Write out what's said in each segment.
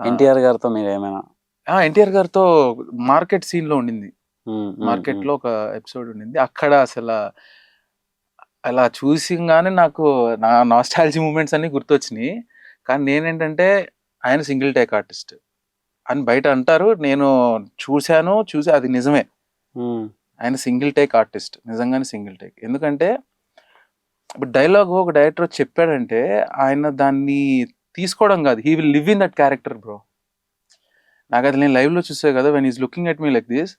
ఎన్టీఆర్ గారితో మీరు ఏమైనా? ఎన్టీఆర్ గారితో మార్కెట్ సీన్ లో ఉండింది. హ్మ్. మార్కెట్ లో ఒక ఎపిసోడ్ ఉండింది. అక్కడ అసలు అలా చూసింగానే నాకు నా నాస్టాలజీ మూమెంట్స్ అన్ని గుర్తొచ్చినాయి. కానీ నేనేంటంటే ఆయన సింగిల్ టేక్ ఆర్టిస్ట్ అని బయట అంటారు. నేను చూసి అది నిజమే. ఆయన సింగిల్ టేక్ ఆర్టిస్ట్, నిజంగానే సింగిల్ టేక్. ఎందుకంటే ఇప్పుడు డైలాగ్ ఒక డైరెక్టర్ చెప్పాడంటే ఆయన దాన్ని తీసుకోవడం కాదు, he will live in that character bro. నాకైతే నేను లైవ్ లో చూసే కదా, when is looking at me like this,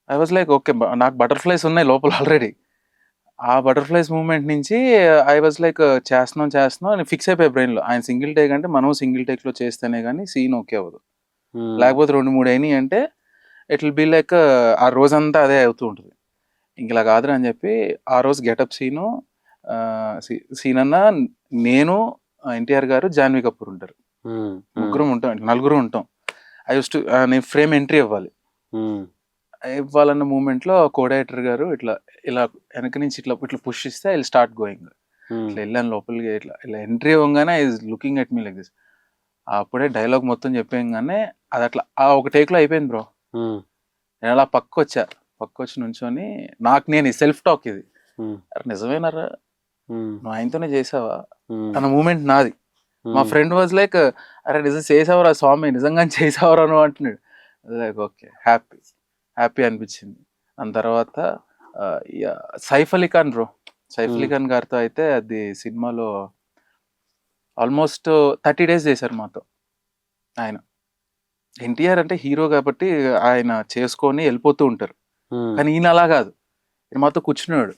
I was like okay, నాకు బటర్ఫ్లైస్ ఉన్నాయి లోపల ఆల్రెడీ. ఆ బటర్ఫ్లైస్ మూమెంట్ నుంచి ఐ వాజ్ లైక్ చేస్తున్నాం అని ఫిక్స్ అయిపోయి బ్రెయిన్లో. ఆయన సింగిల్ టేక్ అంటే మనం సింగిల్ టేక్లో చేస్తేనే కానీ సీన్ ఓకే అవ్వదు. లేకపోతే 2-3 అయినాయి అంటే ఇట్ విల్ బీ లైక్ ఆ రోజంతా అదే అవుతూ ఉంటుంది. ఇంక ఇలా కాదురా అని చెప్పి ఆ రోజు గెటప్ సీన్ అన్న నేను, ఎన్టీఆర్ గారు, జాన్వీ కపూర్ ఉంటారు, ముగ్గురం ఉంటాం, నలుగురు ఉంటాం. నేను ఫ్రేమ్ ఎంట్రీ ఇవ్వాలన్న మూమెంట్లో కోడైరెక్టర్ గారు ఇట్లా ఇలా వెనక నుంచి ఇట్లా పుష్ ఇస్తే ఐ విల్ స్టార్ట్ గోయింగ్. ఇట్లా వెళ్ళాను లోపలికి, ఇలా ఎంట్రీ అవ్వగానే I is looking at me like this. అప్పుడే డైలాగ్ మొత్తం చెప్పేయగానే అది అట్లా ఆ ఒక టేక్లో అయిపోయింది బ్రో. నేను అలా పక్క వచ్చి నుంచొని నేను సెల్ఫ్ టాక్ ఇది, అరే నిజమేనారా, నువ్వు ఆయనతోనే చేసావా అన్న మూమెంట్ నాది. మా ఫ్రెండ్ వాజ్ లైక్, అరే నిజం చేసావరా స్వామి, నిజంగానే చేసావరా నువ్వు అంటున్నాడు. లైక్ ఓకే, హ్యాపీ అనిపించింది. దాని తర్వాత సైఫ్ అలీ ఖాన్ బ్రో, సైఫ్ అలీ ఖాన్ గారితో అయితే అది సినిమాలో ఆల్మోస్ట్ 30 days చేశారు మాతో. ఆయన ఎన్టీఆర్ అంటే హీరో కాబట్టి ఆయన చేసుకొని వెళ్ళిపోతూ ఉంటారు, కానీ ఈయన అలా కాదు. ఈయన మాతో కూర్చున్నాడు,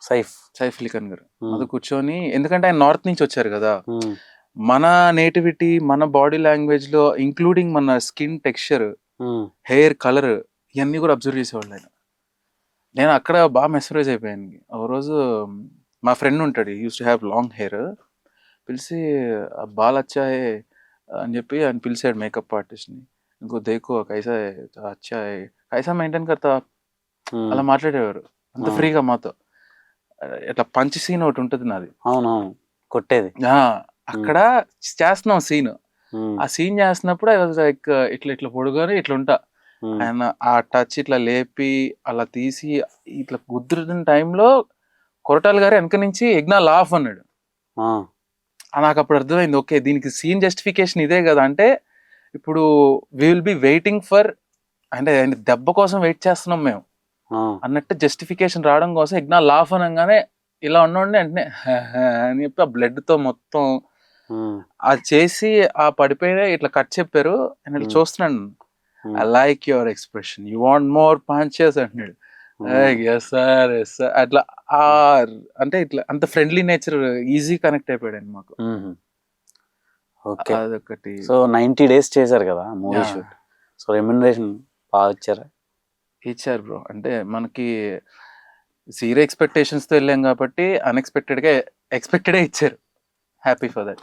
సైఫ్ అలీ ఖాన్ గారు మాతో కూర్చొని. ఎందుకంటే ఆయన నార్త్ నుంచి వచ్చారు కదా, మన నేటివిటీ, మన బాడీ లాంగ్వేజ్ లో ఇంక్లూడింగ్ మన స్కిన్ టెక్స్చర్, హెయిర్ కలర్, ఇవన్నీ కూడా అబ్జర్వ్ చేసేవాళ్ళు ఆయన. నేను అక్కడ బాగా మెస్మరైజ్ అయిపోయాను. ఒక రోజు మా ఫ్రెండ్ ఉంటాడు, use to have long hair, పిలిచి బాల్ అచ్చాయే అని చెప్పి ఆయన పిలిచాడు మేకప్ ఆర్టిస్ట్ని. ఇంకో దేకో కైసా అచ్చా కైసా మెయింటైన్ కర్తా, అలా మాట్లాడేవారు అంత ఫ్రీగా మాతో. ఇట్లా పంచ్ సీన్ ఒకటి ఉంటుంది నాది, అవునవును కొట్టేది. అక్కడ చేస్తున్నాం సీన్. ఆ సీన్ చేస్తున్నప్పుడు ఐ వాజ్ లైక్ ఇట్లా పొడుకొని ఇట్లా ఉంటా. ఆయన ఆ టచ్ ఇట్లా లేపి అలా తీసి ఇట్లా కుదురుతున్న టైంలో కొరటాల గారు వెనక నుంచి ఎగ్నా లాఫ్ అన్నాడు. నాకు అప్పుడు అర్థమైంది, ఓకే దీనికి సీన్ జస్టిఫికేషన్ ఇదే కదా. అంటే ఇప్పుడు we will be waiting for, అంటే ఆయన దెబ్బ కోసం వెయిట్ చేస్తున్నాం మేము అన్నట్టు జస్టిఫికేషన్ రావడం కోసం ఎగ్నా లాఫ్ అనగానే ఇలా ఉండండి వెంటనే అని చెప్పి ఆ బ్లడ్ తో మొత్తం అది చేసి ఆ పడిపోయిన ఇట్లా కట్ చెప్పారు. నేను ఇట్లా చూస్తున్నాను, I like your expression, you want more punches అంటున్నాడు. ఎస్ సార్ అట్లా అంటే ఇట్లా అంత ఫ్రెండ్లీ నేచర్, ఈజీ కనెక్ట్ అయిపోయాడు మాకు. అదొకటి. సో 90 days చేశారు కదా మూవీ షూట్, సో రెమ్యునరేషన్ బాగా ఇచ్చారు బ్రో. అంటే మనకి 0 expectations తో వెళ్ళాం కాబట్టి ఎక్స్పెక్టెడే ఇచ్చారు. Happy for that.